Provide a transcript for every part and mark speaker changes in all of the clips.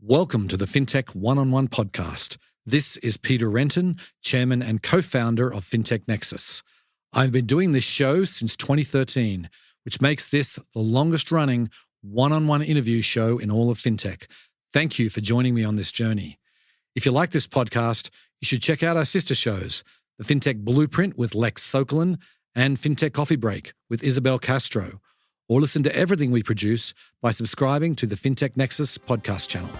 Speaker 1: Welcome to the FinTech One-on-One podcast. This is Peter Renton, Chairman and Co-founder of FinTech Nexus. I've been doing this show since 2013, which makes this the longest-running one-on-one interview show in all of FinTech. Thank you for joining me on this journey. If you like this podcast, you should check out our sister shows, the FinTech Blueprint with Lex Sokolin and FinTech Coffee Break with Isabel Castro, or listen to everything we produce by subscribing to the FinTech Nexus podcast channel.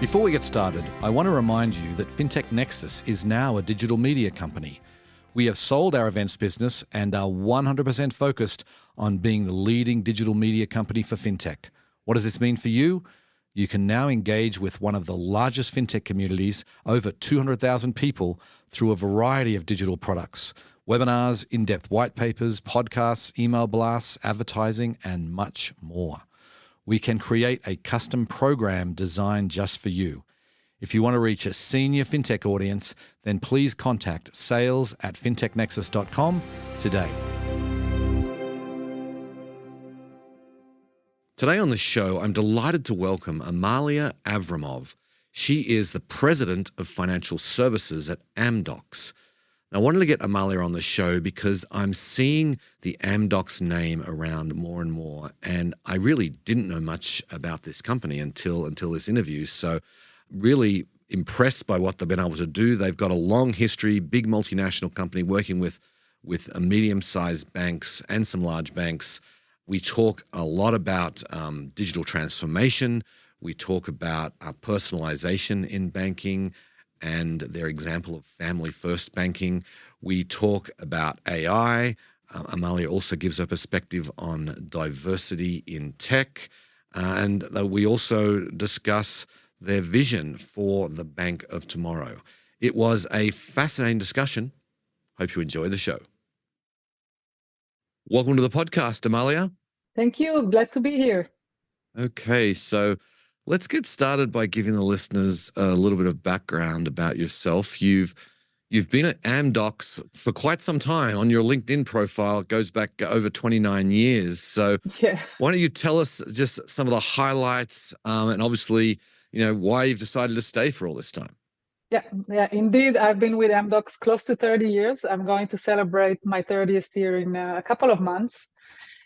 Speaker 1: Before we get started, I want to remind you that FinTech Nexus is now a digital media company. We have sold our events business and are 100% focused on being the leading digital media company for FinTech. What does this mean for you? You can now engage with one of the largest FinTech communities, over 200,000 people, through a variety of digital products, webinars, in-depth white papers, podcasts, email blasts, advertising, and much more. We can create a custom program designed just for you. If you want to reach a senior FinTech audience, then please contact sales@fintechnexus.com today. Today on the show, I'm delighted to welcome Amalia Avramov. She is the President of Financial Services at Amdocs. Now, I wanted to get Amalia on the show because I'm seeing the Amdocs name around more and more, and I really didn't know much about this company until this interview. So really impressed by what they've been able to do. They've got a long history, big multinational company working with a medium-sized banks and some large banks. We talk a lot about digital transformation. We talk about personalization in banking and their example of family-first banking. We talk about AI. Amalia also gives her perspective on diversity in tech. And we also discuss their vision for the bank of tomorrow. It was a fascinating discussion. Hope you enjoy the show. Welcome to the podcast, Amalia.
Speaker 2: Thank you. Glad to be here.
Speaker 1: Okay, so let's get started by giving the listeners a little bit of background about yourself. You've been at Amdocs for quite some time. On your LinkedIn profile, it goes back over 29 years. So Why don't you tell us just some of the highlights and obviously, why you've decided to stay for all this time?
Speaker 2: Yeah, indeed. I've been with Amdocs close to 30 years. I'm going to celebrate my 30th year in a couple of months.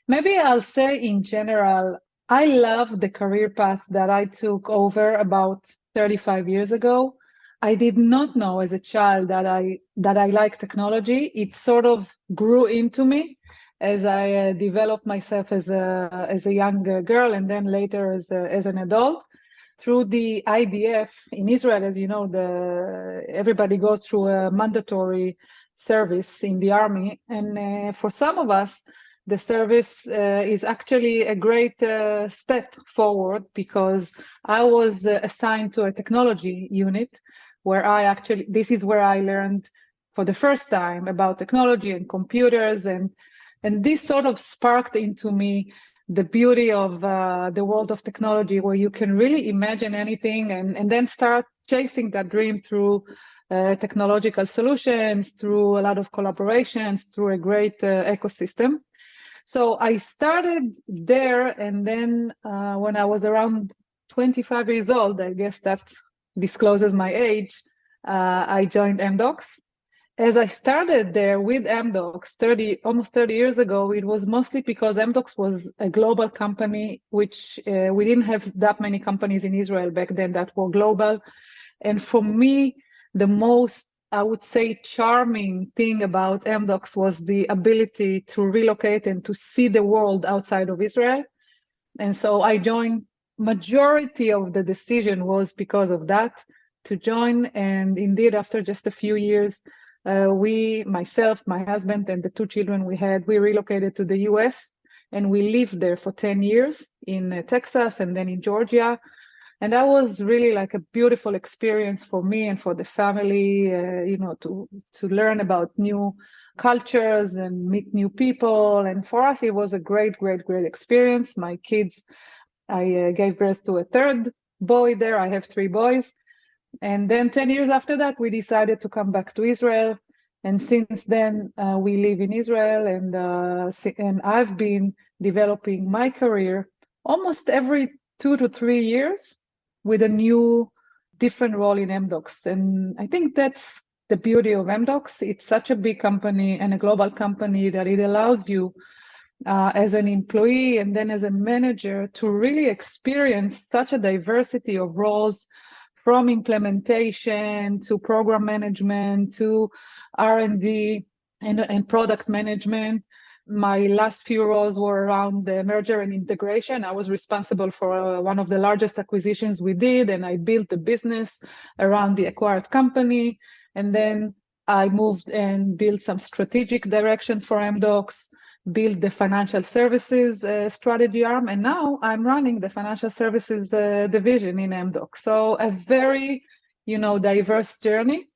Speaker 2: Maybe I'll say in general, I love the career path that I took over about 35 years ago. I did not know as a child that I like technology. It sort of grew into me as I developed myself as a young girl and then later as an adult. Through the IDF in Israel, as you know, everybody goes through a mandatory service in the army. And for some of us, the service is actually a great step forward because I was assigned to a technology unit where this is where I learned for the first time about technology and computers. And this sort of sparked into me the beauty of the world of technology, where you can really imagine anything and then start chasing that dream through technological solutions, through a lot of collaborations, through a great ecosystem. So I started there, and then when I was around 25 years old, I guess that discloses my age, I joined Amdocs. As I started there with Amdocs almost 30 years ago, it was mostly because Amdocs was a global company, which we didn't have that many companies in Israel back then that were global. And for me, the most, I would say, charming thing about Amdocs was the ability to relocate and to see the world outside of Israel. And so I joined. Majority of the decision was because of that to join. And indeed, after just a few years, myself, my husband, and the two children we relocated to the US, and we lived there for 10 years in Texas and then in Georgia. And that was really like a beautiful experience for me and for the family, to learn about new cultures and meet new people. And for us, it was a great, great, great experience. My kids, I gave birth to a third boy there. I have 3 boys. And then 10 years after that, we decided to come back to Israel. And since then, we live in Israel, and I've been developing my career almost every 2 to 3 years with a new, different role in Amdocs. And I think that's the beauty of Amdocs. It's such a big company and a global company that it allows you as an employee and then as a manager to really experience such a diversity of roles, from implementation to program management to R&D and product management. My last few roles were around the merger and integration. I was responsible for one of the largest acquisitions we did, and I built the business around the acquired company. And then I moved and built some strategic directions for Amdocs, build the financial services strategy arm, and now I'm running the financial services division in Amdocs. So a very, diverse journey.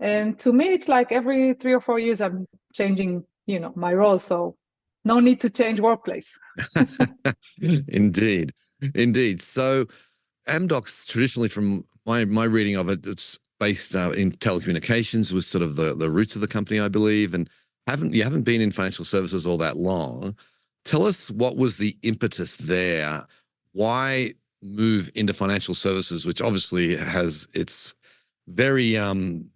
Speaker 2: And to me, it's like every 3 or 4 years I'm changing, my role. So no need to change workplace.
Speaker 1: Indeed, indeed. So Amdocs, traditionally, from my reading of it, it's based in telecommunications, was sort of the roots of the company, I believe, and you haven't been in financial services all that long. Tell us, what was the impetus there? Why move into financial services, which obviously it's very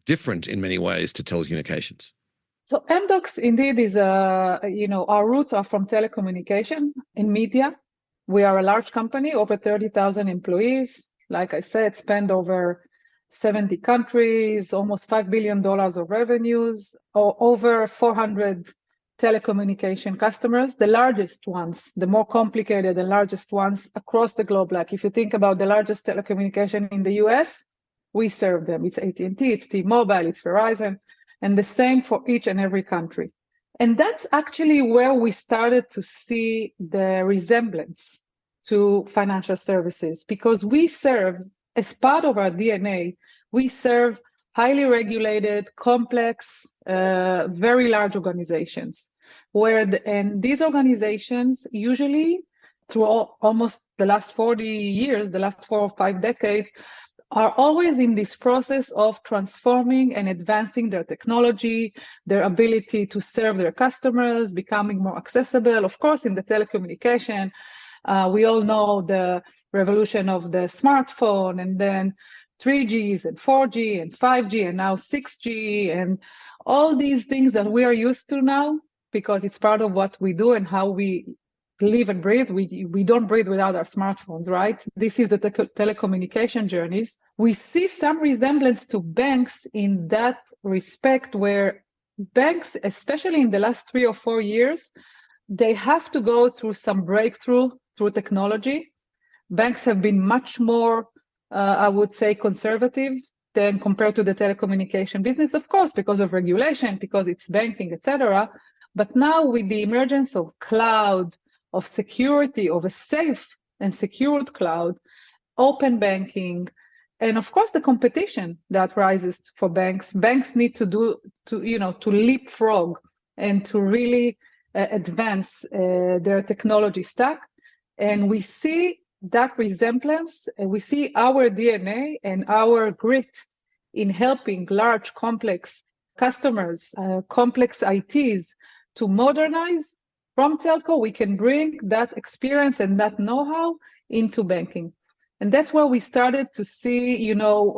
Speaker 1: different in many ways to telecommunications?
Speaker 2: So Amdocs indeed is our roots are from telecommunication and media. We are a large company, over 30,000 employees. Like I said, spend over 70 countries, almost $5 billion of revenues, or over 400 telecommunication customers, the largest ones, the more complicated and largest ones across the globe. Like if you think about the largest telecommunication in the US, we serve them. It's AT&T, it's T-Mobile, it's Verizon, and the same for each and every country. And that's actually where we started to see the resemblance to financial services, because we serve, as part of our DNA, we serve highly regulated, complex, very large organizations, and these organizations usually, through almost the last 40 years, the last 4 or 5 decades, are always in this process of transforming and advancing their technology, their ability to serve their customers, becoming more accessible. Of course, in the telecommunication, we all know the revolution of the smartphone, and then 3Gs and 4G and 5G and now 6G and all these things that we are used to now, because it's part of what we do and how we live and breathe. We don't breathe without our smartphones, right? This is the telecommunication journeys. We see some resemblance to banks in that respect, where banks, especially in the last 3 or 4 years, they have to go through some breakthrough through technology. Banks have been much more, I would say, conservative than compared to the telecommunication business, of course, because of regulation, because it's banking, etc. But now with the emergence of cloud, of security, of a safe and secured cloud, open banking, and of course the competition that rises for banks need to leapfrog and to really advance their technology stack. And we see that resemblance, and we see our DNA and our grit in helping large, complex customers, complex ITs to modernize. From telco, we can bring that experience and that know-how into banking. And that's where we started to see,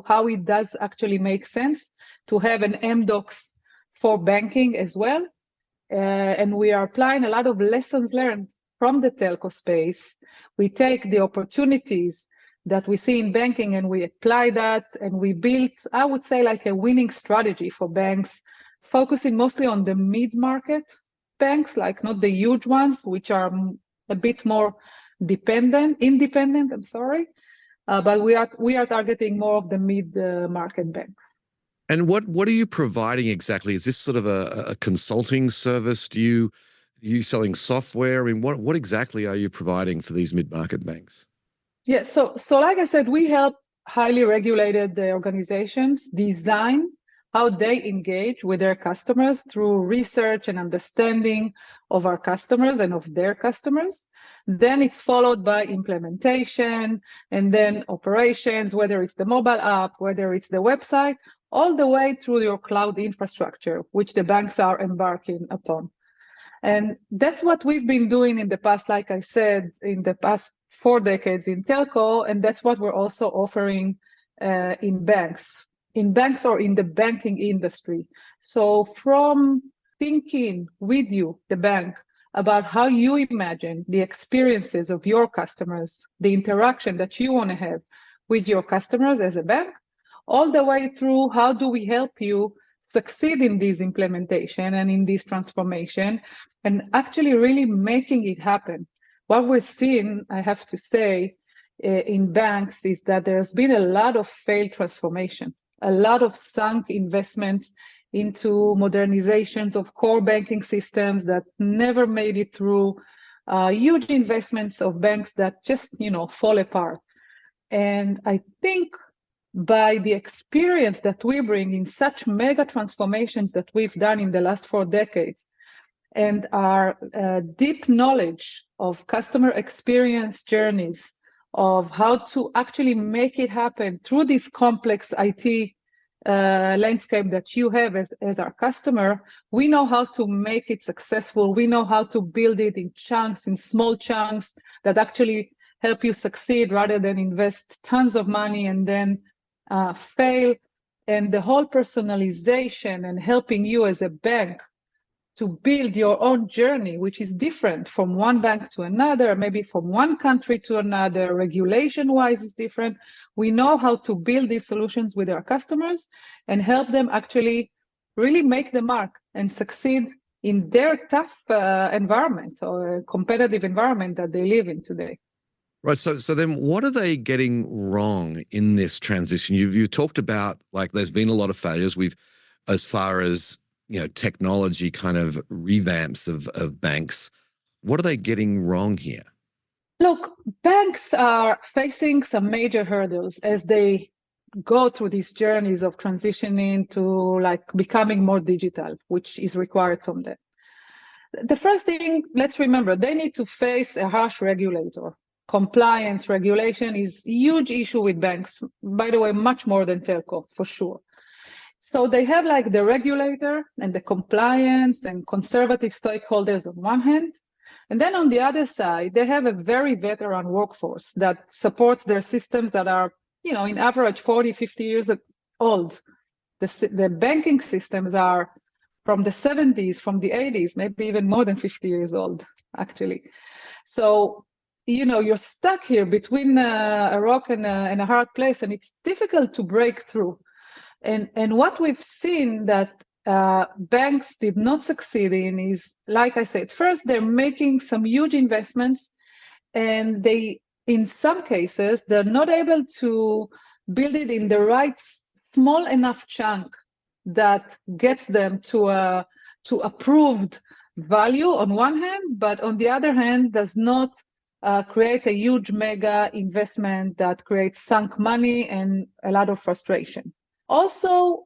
Speaker 2: how it does actually make sense to have an Amdocs for banking as well. And we are applying a lot of lessons learned from the telco space. We take the opportunities that we see in banking and we apply that, and we built, I would say, like a winning strategy for banks, focusing mostly on the mid-market banks, like not the huge ones, which are a bit more independent, but we are targeting more of the mid-market banks.
Speaker 1: And what are you providing exactly? Is this sort of a consulting service? Are you selling software? I mean, what exactly are you providing for these mid-market banks?
Speaker 2: Yeah, so like I said, we help highly regulated organizations design how they engage with their customers through research and understanding of our customers and of their customers. Then it's followed by implementation and then operations, whether it's the mobile app, whether it's the website, all the way through your cloud infrastructure, which the banks are embarking upon. And that's what we've been doing in the past, like I said, in the past 4 decades in telco, and that's what we're also offering in banks or in the banking industry. So from thinking with you, the bank, about how you imagine the experiences of your customers, the interaction that you want to have with your customers as a bank, all the way through how do we help you succeed in this implementation and in this transformation, and actually really making it happen. What we're seeing, I have to say, in banks is that there's been a lot of failed transformation, a lot of sunk investments into modernizations of core banking systems that never made it through, huge investments of banks that just, fall apart. And I think by the experience that we bring in such mega transformations that we've done in the last 4 decades, and our deep knowledge of customer experience journeys, of how to actually make it happen through this complex IT landscape that you have as our customer, we know how to make it successful. We know how to build it in chunks, in small chunks that actually help you succeed rather than invest tons of money and then fail. And the whole personalization and helping you as a bank to build your own journey, which is different from one bank to another, maybe from one country to another, regulation-wise is different. We know how to build these solutions with our customers and help them actually really make the mark and succeed in their tough environment or competitive environment that they live in today.
Speaker 1: Right. So then what are they getting wrong in this transition? You talked about, like, there's been a lot of failures. As far as, technology kind of revamps of banks, what are they getting wrong here?
Speaker 2: Look, banks are facing some major hurdles as they go through these journeys of transitioning to becoming more digital, which is required from them. The first thing, let's remember, they need to face a harsh regulator. Compliance regulation is a huge issue with banks, by the way, much more than telco, for sure. So they have the regulator and the compliance and conservative stakeholders on one hand. And then on the other side, they have a very veteran workforce that supports their systems that are, in average 40, 50 years old. The banking systems are from the 70s, from the 80s, maybe even more than 50 years old, actually. So, you're stuck here between a rock and a hard place, and it's difficult to break through. And what we've seen that banks did not succeed in is, like I said, first, they're making some huge investments, and in some cases, they're not able to build it in the right small enough chunk that gets them to approved value on one hand, but on the other hand, does not create a huge mega investment that creates sunk money and a lot of frustration. Also,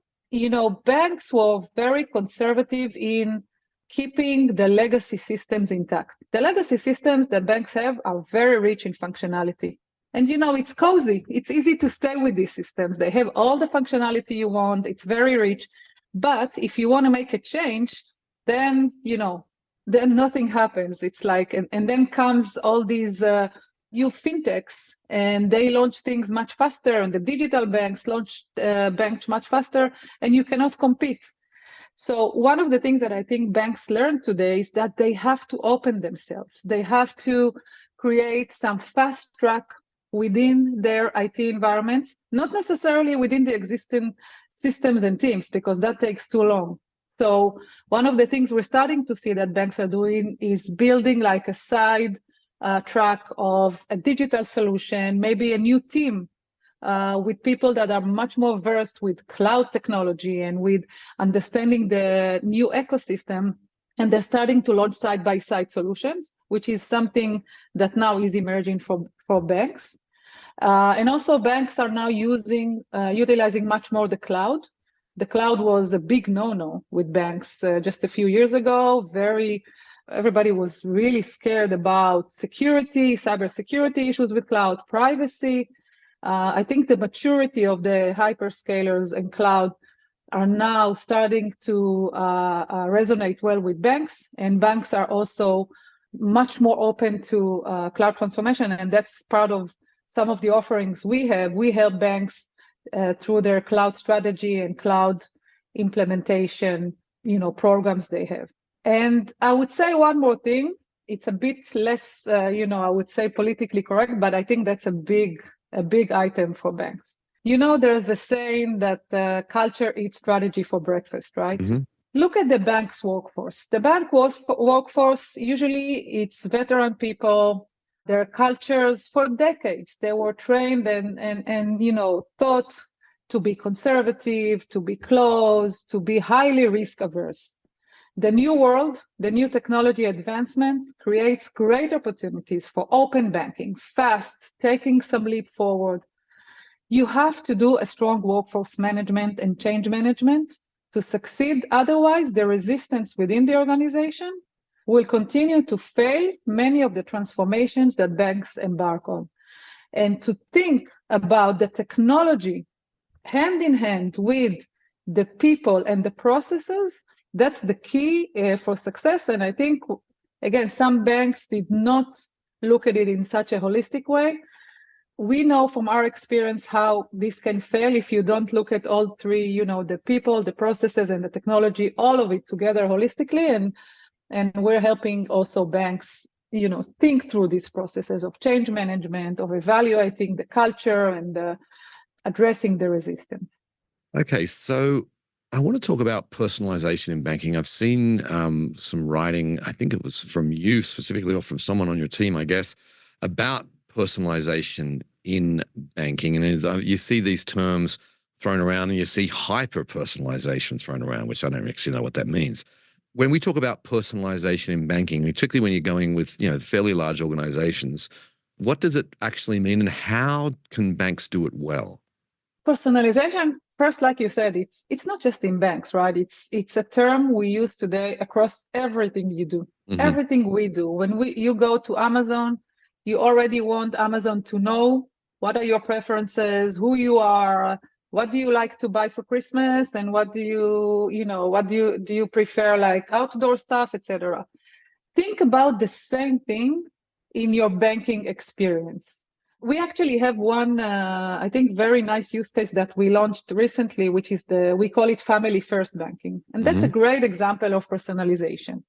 Speaker 2: banks were very conservative in keeping the legacy systems intact. The legacy systems that banks have are very rich in functionality. And, it's cozy. It's easy to stay with these systems. They have all the functionality you want. It's very rich. But if you want to make a change, then, then nothing happens. It's and then comes all these new fintechs, and they launch things much faster, and the digital banks launch banks much faster, and you cannot compete. So one of the things that I think banks learn today is that they have to open themselves. They have to create some fast track within their IT environments, not necessarily within the existing systems and teams, because that takes too long. So one of the things we're starting to see that banks are doing is building a side track of a digital solution, maybe a new team with people that are much more versed with cloud technology and with understanding the new ecosystem. And they're starting to launch side-by-side solutions, which is something that now is emerging for banks. And also banks are now utilizing much more the cloud. The cloud was a big no-no with banks just a few years ago. Everybody was really scared about security, cybersecurity issues with cloud, privacy. I think the maturity of the hyperscalers and cloud are now starting to resonate well with banks, and banks are also much more open to cloud transformation, and that's part of some of the offerings we have. We help banks through their cloud strategy and cloud implementation, programs they have. And I would say one more thing. It's a bit less, I would say politically correct, but I think that's a big item for banks. There's a saying that culture eats strategy for breakfast, right?
Speaker 1: Mm-hmm.
Speaker 2: Look at the bank's workforce. The bank workforce, usually it's veteran people. Their cultures for decades, they were trained and taught to be conservative, to be close, to be highly risk averse. The new world, the new technology advancement creates great opportunities for open banking, fast, taking some leap forward. You have to do a strong workforce management and change management to succeed. Otherwise, the resistance within the organization will continue to fail many of the transformations that banks embark on. And to think about the technology hand in hand with the people and the processes, that's the key for success. And I think, again, some banks did not look at it in such a holistic way. We know from our experience how this can fail if you don't look at all three, the people, the processes, and the technology, all of it together holistically. And we're helping also banks, think through these processes of change management, of evaluating the culture and addressing the resistance.
Speaker 1: Okay, so I want to talk about personalization in banking. I've seen some writing, I think it was from you specifically or from someone on your team, I guess, about personalization in banking. And you see these terms thrown around, and you see hyper-personalization thrown around, which I don't actually know what that means. When we talk about personalization in banking, particularly when you're going with fairly large organizations, what does it actually mean, and how can banks do it well?
Speaker 2: Personalization, first, like you said, it's not just in banks, right? It's a term we use today across everything you do, everything we do. When you go to Amazon, you already want Amazon to know what are your preferences, who you are, what do you like to buy for Christmas, and what do you prefer, like outdoor stuff, etc. Think about the same thing in your banking experience. We actually have one, I think, very nice use case that we launched recently, which is we call it family first banking. And that's a great example of personalization.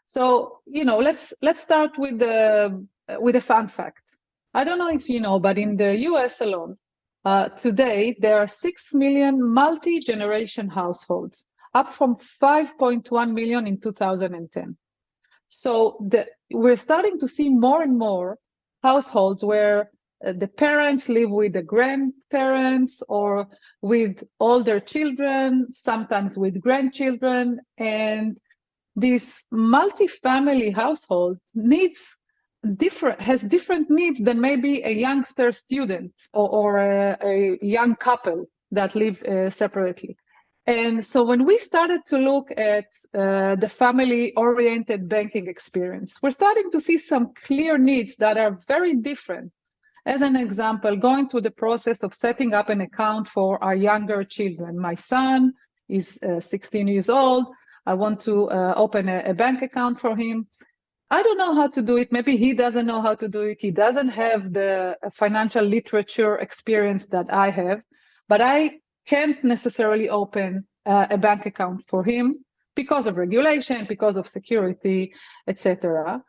Speaker 2: So, let's start with a fun fact. I don't know if you know, but in the US alone, today, there are 6 million multi-generation households, up from 5.1 million in 2010. So we're starting to see more and more households where the parents live with the grandparents or with older children, sometimes with grandchildren. And this multi-family household has different needs than maybe a youngster student or a young couple that live separately. And so when we started to look at the family-oriented banking experience, we're starting to see some clear needs that are very different. As an example, going through the process of setting up an account for our younger children. My son is 16 years old. I want to open a bank account for him. I don't know how to do it. Maybe he doesn't know how to do it. He doesn't have the financial literature experience that I have, but I can't necessarily open a bank account for him because of regulation, because of security, etc.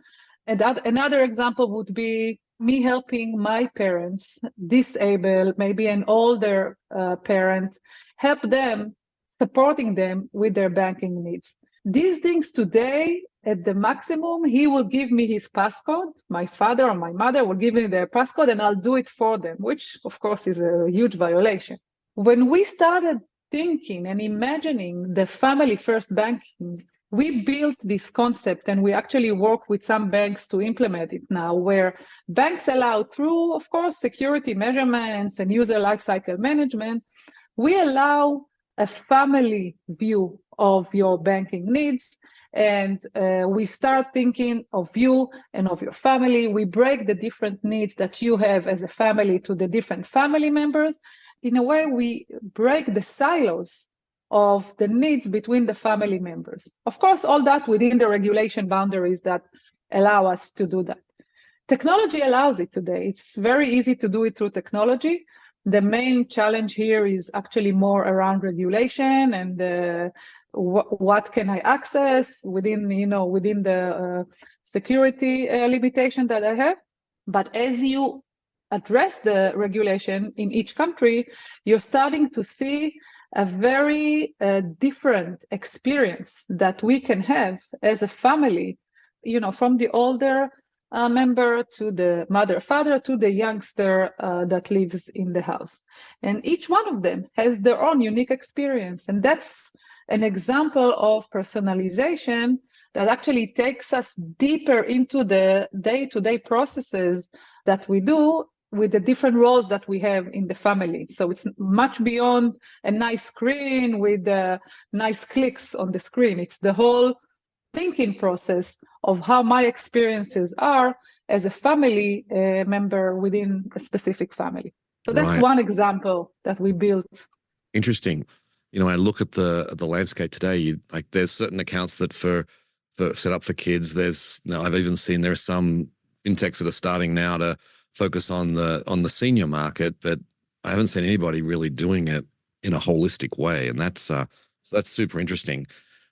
Speaker 2: And another example would be me helping my parents, disabled, maybe an older parent, help them, supporting them with their banking needs. These things today, at the maximum, he will give me his passcode. My father or my mother will give me their passcode and I'll do it for them, which of course is a huge violation. When we started thinking and imagining the family first banking, we built this concept and we actually work with some banks to implement it now, where banks allow through, of course, security measurements and user lifecycle management, we allow a family view of your banking needs. And we start thinking of you and of your family. We break the different needs that you have as a family to the different family members. In a way, we break the silos of the needs between the family members. Of course, all that within the regulation boundaries that allow us to do that. Technology allows it today. It's very easy to do it through technology. The main challenge here is actually more around regulation and what can I access within the security limitation that I have. But as you address the regulation in each country, you're starting to see a very different experience that we can have as a family, from the older member to the mother, father, to the youngster that lives in the house. And each one of them has their own unique experience. And that's an example of personalization that actually takes us deeper into the day-to-day processes that we do with the different roles that we have in the family. So it's much beyond a nice screen with nice clicks on the screen. It's the whole thinking process of how my experiences are as a family member within a specific family. So that's
Speaker 1: Right.
Speaker 2: one example that we built.
Speaker 1: Interesting. I look at the landscape today. There's certain accounts that for set up for kids. I've even seen there are some fintechs that are starting now to focus on the senior market, but I haven't seen anybody really doing it in a holistic way, and that's super interesting.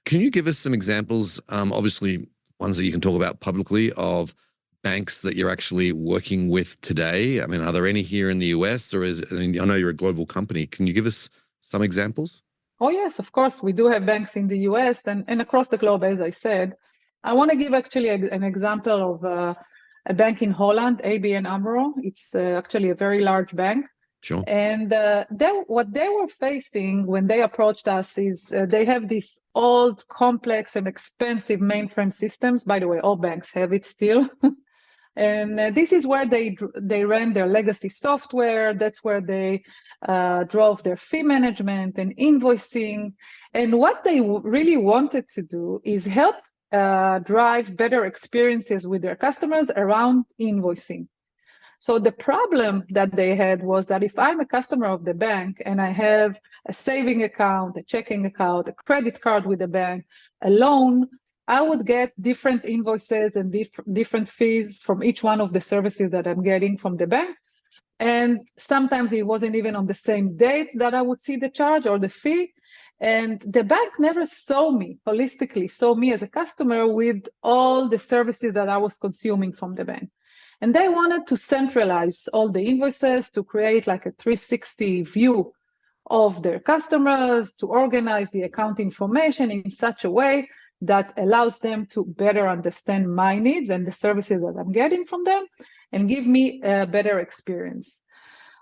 Speaker 1: Can you give us some examples? Obviously, ones that you can talk about publicly of banks that you're actually working with today. I mean, are there any here in the US, or I know you're a global company. Can you give us some examples?
Speaker 2: Oh, yes, of course. We do have banks in the US and across the globe, as I said. I want to give actually an example of a bank in Holland, ABN AMRO. It's actually a very large bank.
Speaker 1: Sure.
Speaker 2: And what they were facing when they approached us is they have these old, complex, and expensive mainframe systems. By the way, all banks have it still. And this is where they ran their legacy software. That's where they drove their fee management and invoicing. And what they really wanted to do is help drive better experiences with their customers around invoicing. So the problem that they had was that if I'm a customer of the bank and I have a saving account, a checking account, a credit card with the bank, a loan, I would get different invoices and different fees from each one of the services that I'm getting from the bank. And sometimes it wasn't even on the same date that I would see the charge or the fee. And the bank never holistically saw me as a customer with all the services that I was consuming from the bank. And they wanted to centralize all the invoices to create like a 360 view of their customers, to organize the account information in such a way that allows them to better understand my needs and the services that I'm getting from them and give me a better experience.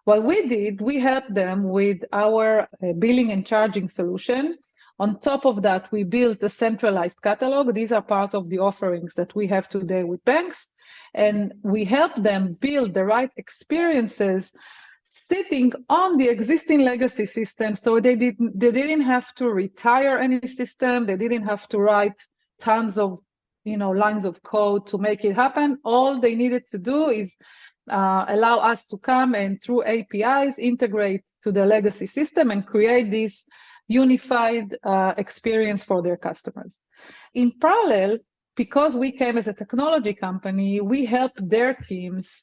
Speaker 2: What we did, we helped them with our billing and charging solution. On top of that, we built a centralized catalog. These are parts of the offerings that we have today with banks. And we help them build the right experiences sitting on the existing legacy system. So they didn't have to retire any system. They didn't have to write tons of lines of code to make it happen. All they needed to do is allow us to come and through APIs integrate to the legacy system and create this unified experience for their customers. In parallel, because we came as a technology company, we helped their teams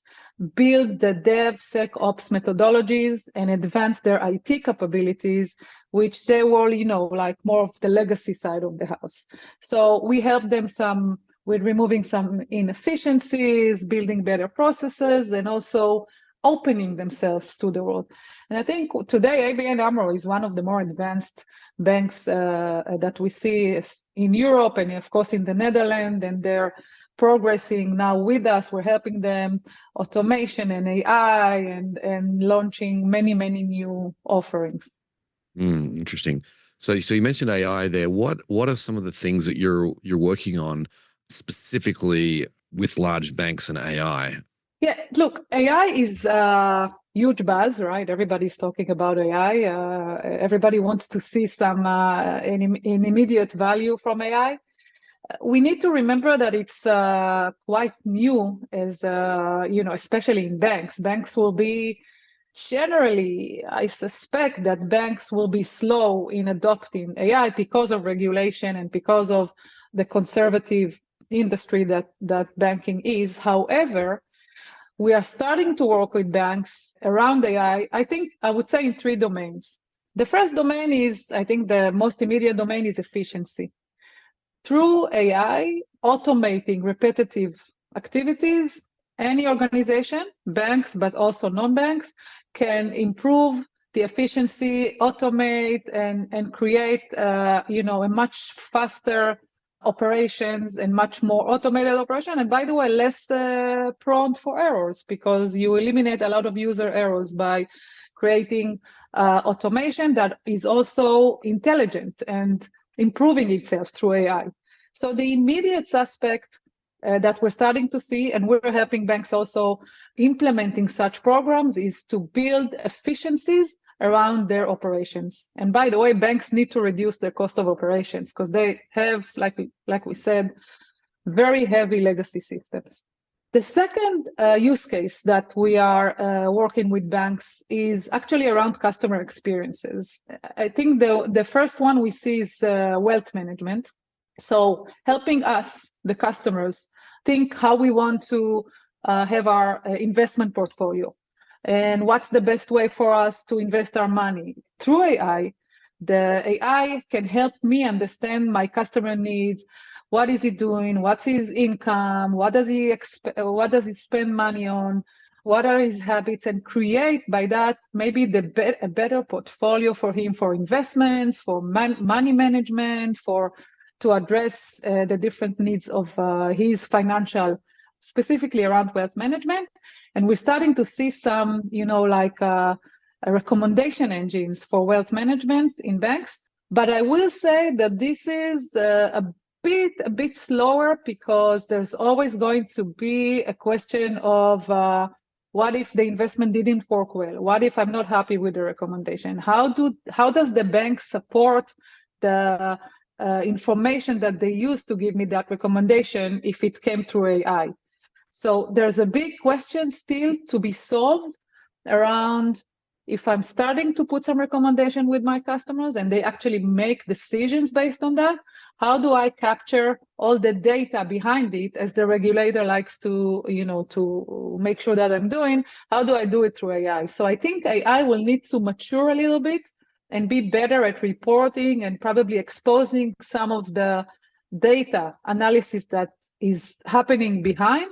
Speaker 2: build the DevSecOps methodologies and advance their IT capabilities, which they were, like more of the legacy side of the house. So we helped them with removing some inefficiencies, building better processes, and also opening themselves to the world. And I think today ABN AMRO is one of the more advanced banks that we see in Europe and of course in the Netherlands, and they're progressing now with us. We're helping them automation and AI and launching many new offerings.
Speaker 1: Interesting. So you mentioned AI there. What are some of the things that you're working on specifically with large banks and AI?
Speaker 2: Yeah, look, AI is a huge buzz, right? Everybody's talking about AI. Everybody wants to see some an immediate value from AI. We need to remember that it's quite new, as especially in banks. Banks will be Generally, I suspect that banks will be slow in adopting AI because of regulation and because of the conservative industry that banking is. However, we are starting to work with banks around AI, I think I would say in three domains. The first domain is, I think the most immediate domain is efficiency. Through AI, automating repetitive activities, any organization, banks, but also non-banks, can improve the efficiency, automate, and create a much faster operations and much more automated operation. And by the way, less prone for errors, because you eliminate a lot of user errors by creating automation that is also intelligent and improving itself through AI. So the immediate aspect that we're starting to see, and we're helping banks also implementing such programs, is to build efficiencies around their operations. And by the way, banks need to reduce their cost of operations because they have, like we said, very heavy legacy systems. The second use case that we are working with banks is actually around customer experiences. I think the first one we see is wealth management. So helping us, the customers, think how we want to have our investment portfolio and what's the best way for us to invest our money. Through AI, the AI can help me understand my customer needs. What is he doing? What's his income? What does he spend money on? What are his habits? And create by that maybe a better portfolio for him for investments, for money management, to address the different needs of his financial, specifically around wealth management. And we're starting to see some, recommendation engines for wealth management in banks. But I will say that this is a bit slower because there's always going to be a question of what if the investment didn't work well? What if I'm not happy with the recommendation? How does the bank support the information that they use to give me that recommendation if it came through AI? So there's a big question still to be solved around, if I'm starting to put some recommendation with my customers and they actually make decisions based on that, how do I capture all the data behind it, as the regulator likes to make sure that I'm doing? How do I do it through AI? So I think AI will need to mature a little bit and be better at reporting and probably exposing some of the data analysis that is happening behind,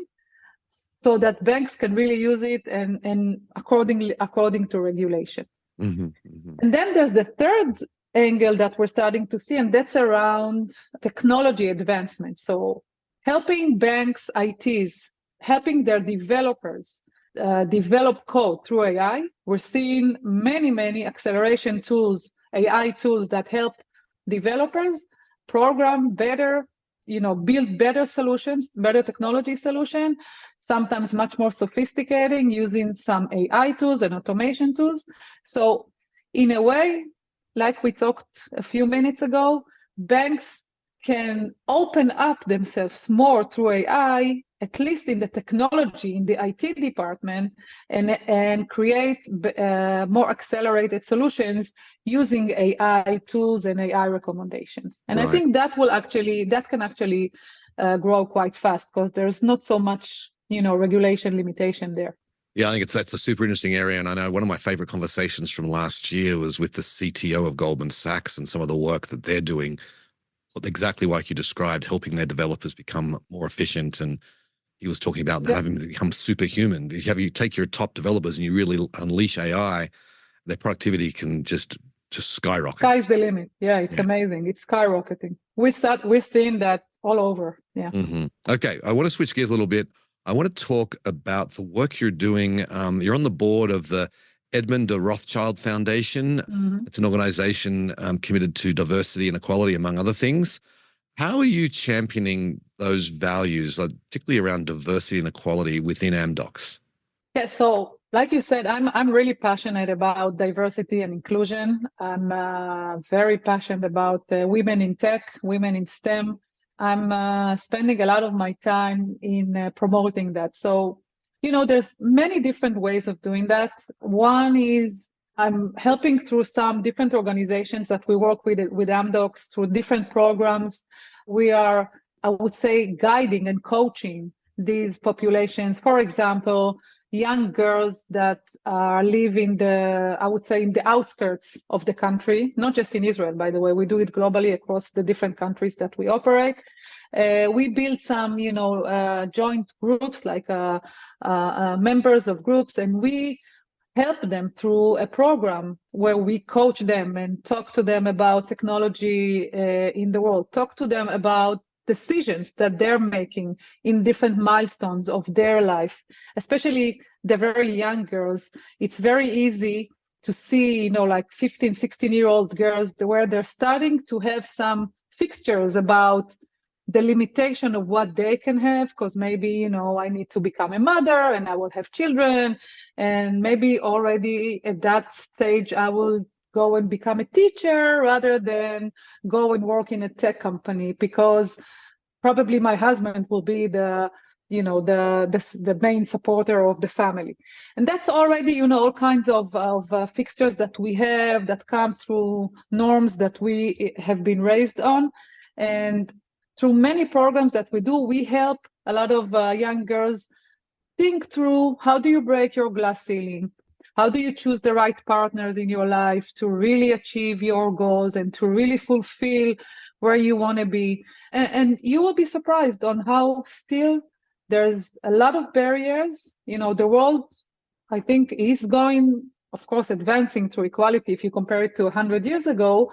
Speaker 2: so that banks can really use it and according to regulation.
Speaker 1: Mm-hmm, mm-hmm.
Speaker 2: And then there's the third angle that we're starting to see, and that's around technology advancement. So helping banks, ITs, helping their developers develop code through AI. We're seeing many acceleration tools, AI tools that help developers program better, build better solutions, better technology solution, sometimes much more sophisticated, using some AI tools and automation tools. So in a way, like we talked a few minutes ago, banks can open up themselves more through AI, at least in the technology, in the IT department, and create more accelerated solutions using AI tools and AI recommendations. And
Speaker 1: Right.
Speaker 2: I think that can actually grow quite fast because there's not so much, regulation limitation there.
Speaker 1: Yeah, I think that's a super interesting area. And I know one of my favorite conversations from last year was with the CTO of Goldman Sachs and some of the work that they're doing, exactly like you described, helping their developers become more efficient. And he was talking about having them become superhuman. You take your top developers and you really unleash AI, their productivity can just skyrocket.
Speaker 2: Sky's the limit. Yeah, it's amazing. It's skyrocketing. We're seeing that all over. Yeah.
Speaker 1: Mm-hmm. Okay, I want to switch gears a little bit. I want to talk about the work you're doing. You're on the board of the Edmund de Rothschild Foundation.
Speaker 2: Mm-hmm.
Speaker 1: It's an organization committed to diversity and equality, among other things. How are you championing those values, particularly around diversity and equality within Amdocs?
Speaker 2: Yeah, so like you said, I'm really passionate about diversity and inclusion. I'm very passionate about women in tech, women in STEM. I'm spending a lot of my time in promoting that. So There's many different ways of doing that. One is I'm helping through some different organizations that we work with Amdocs through different programs. We are, I would say, guiding and coaching these populations. For example, young girls that live I would say, in the outskirts of the country, not just in Israel, by the way. We do it globally across the different countries that we operate. We build some, joint groups like members of groups, and we help them through a program where we coach them and talk to them about technology in the world, talk to them about decisions that they're making in different milestones of their life, especially the very young girls. It's very easy to see, like 15, 16-year-old girls where they're starting to have some fixtures about the limitation of what they can have, because maybe, I need to become a mother and I will have children. And maybe already at that stage, I will go and become a teacher rather than go and work in a tech company, because probably my husband will be the main supporter of the family. And that's already, all kinds of fixtures that we have that come through norms that we have been raised on. And through many programs that we do, we help a lot of young girls think through, how do you break your glass ceiling? How do you choose the right partners in your life to really achieve your goals and to really fulfill where you want to be? And you will be surprised on how still there's a lot of barriers. The world, I think, is going, of course, advancing to equality if you compare it to 100 years ago.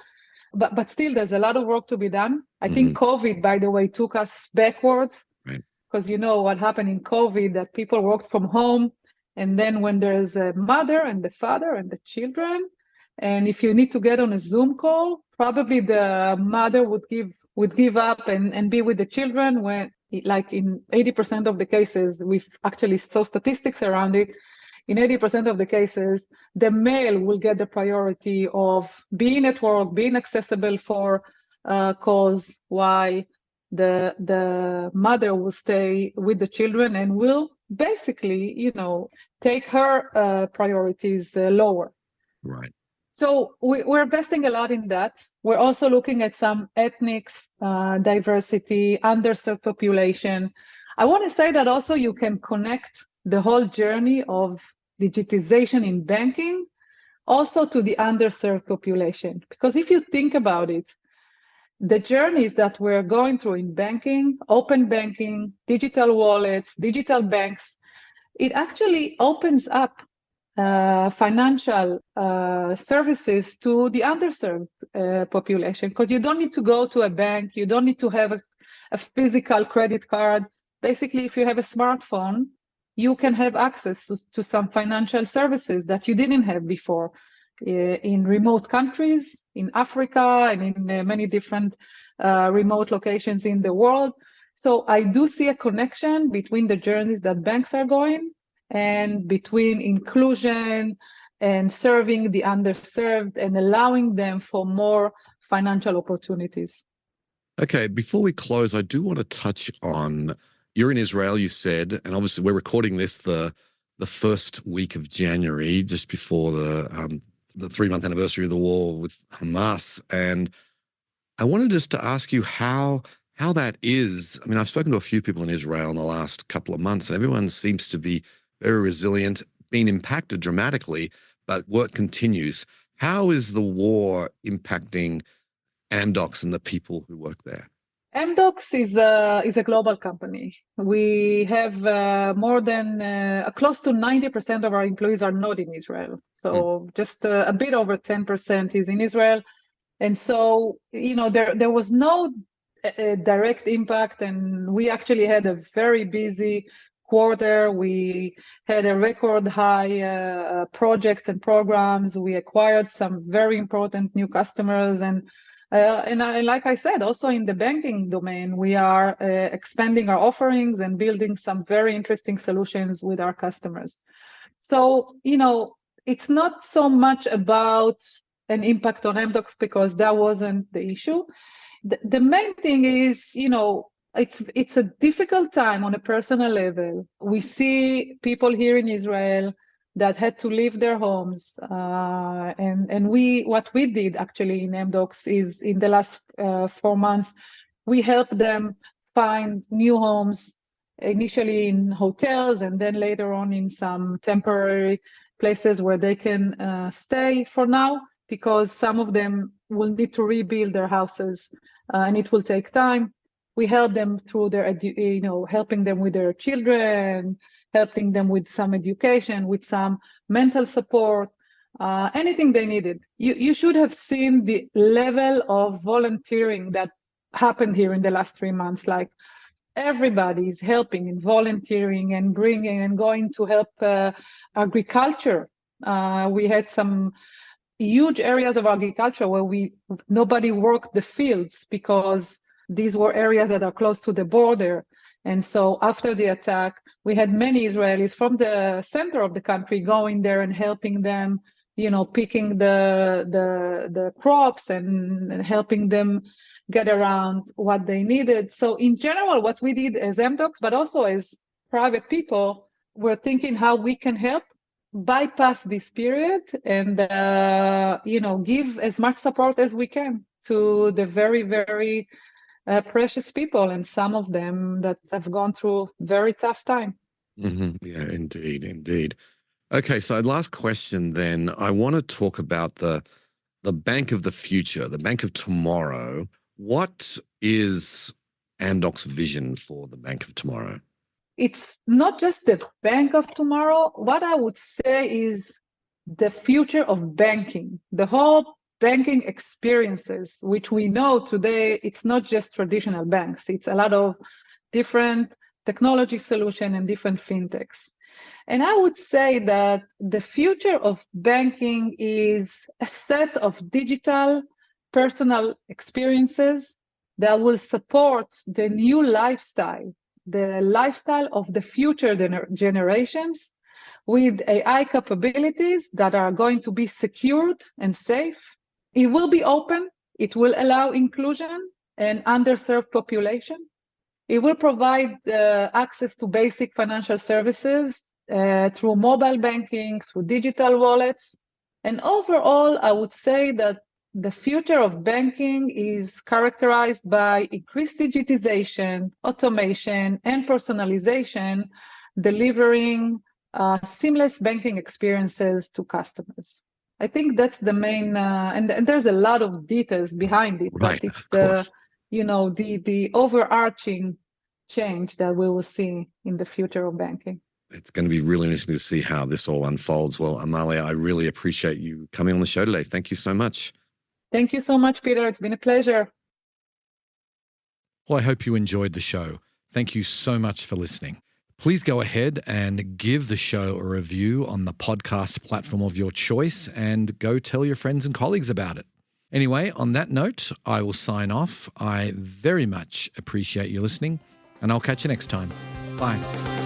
Speaker 2: But still, there's a lot of work to be done. I think COVID, by the way, took us backwards, because what happened in COVID, that people worked from home. And then when there's a mother and the father and the children, and if you need to get on a Zoom call, probably the mother would give up and be with the children, when, like, in 80% of the cases, we've actually saw statistics around it. In 80% of the cases, the male will get the priority of being at work, being accessible for calls, while the mother will stay with the children and will basically, take her priorities lower.
Speaker 1: Right.
Speaker 2: So we're investing a lot in that. We're also looking at some ethnic diversity, underserved population. I want to say that also you can connect the whole journey of digitization in banking also to the underserved population. Because if you think about it, the journeys that we're going through in banking, open banking, digital wallets, digital banks, it actually opens up financial services to the underserved population, because you don't need to go to a bank, you don't need to have a physical credit card. Basically, if you have a smartphone, you can have access to some financial services that you didn't have before in remote countries, in Africa, and in many different remote locations in the world. So I do see a connection between the journeys that banks are going and between inclusion and serving the underserved and allowing them for more financial opportunities.
Speaker 1: Okay, before we close, I do want to touch on, you're in Israel, you said, and obviously we're recording this the first week of January, just before the 3-month anniversary of the war with Hamas. And I wanted just to ask you how that is. I mean, I've spoken to a few people in Israel in the last couple of months, and everyone seems to be very resilient, being impacted dramatically, but work continues. How is the war impacting Amdocs and the people who work there?
Speaker 2: Amdocs is a global company. We have more than close to 90% of our employees are not in Israel. So just a bit over 10% is in Israel. And so, there was no direct impact, and we actually had a very busy quarter. We had a record high projects and programs. We acquired some very important new customers, and like I said, also in the banking domain, we are expanding our offerings and building some very interesting solutions with our customers. So, it's not so much about an impact on Amdocs, because that wasn't the issue. The main thing is, It's a difficult time on a personal level. We see people here in Israel that had to leave their homes, and what we did actually in Amdocs is in the last 4 months, we helped them find new homes, initially in hotels, and then later on in some temporary places where they can stay for now, because some of them will need to rebuild their houses, and it will take time. We help them through their, helping them with their children, helping them with some education, with some mental support, anything they needed. You should have seen the level of volunteering that happened here in the last 3 months. Like, everybody's helping and volunteering and bringing and going to help agriculture. We had some huge areas of agriculture where nobody worked the fields because these were areas that are close to the border. And so after the attack, we had many Israelis from the center of the country going there and helping them, picking the crops and helping them get around what they needed. So in general, what we did as Amdocs, but also as private people, we're thinking how we can help bypass this period and give as much support as we can to the very, very precious people, and some of them that have gone through very tough time.
Speaker 1: Yeah, indeed. Okay, so last question then. I want to talk about the bank of the future, the bank of tomorrow. What is Amdocs' vision for the bank of tomorrow?
Speaker 2: It's not just the bank of tomorrow. What I would say is the future of banking, the whole banking experiences, which we know today, it's not just traditional banks. It's a lot of different technology solutions and different fintechs. And I would say that the future of banking is a set of digital personal experiences that will support the new lifestyle, the lifestyle of the future generations, with AI capabilities that are going to be secured and safe. It will be open. It will allow inclusion and underserved population. It will provide access to basic financial services through mobile banking, through digital wallets. And overall, I would say that the future of banking is characterized by increased digitization, automation, and personalization, delivering seamless banking experiences to customers. I think that's the main, and there's a lot of details behind it,
Speaker 1: Right,
Speaker 2: but it's
Speaker 1: course.
Speaker 2: the overarching change that we will see in the future of banking.
Speaker 1: It's going to be really interesting to see how this all unfolds. Well, Amalia, I really appreciate you coming on the show today. Thank you so much.
Speaker 2: Thank you so much, Peter. It's been a pleasure.
Speaker 1: Well, I hope you enjoyed the show. Thank you so much for listening. Please go ahead and give the show a review on the podcast platform of your choice and go tell your friends and colleagues about it. Anyway, on that note, I will sign off. I very much appreciate you listening, and I'll catch you next time. Bye.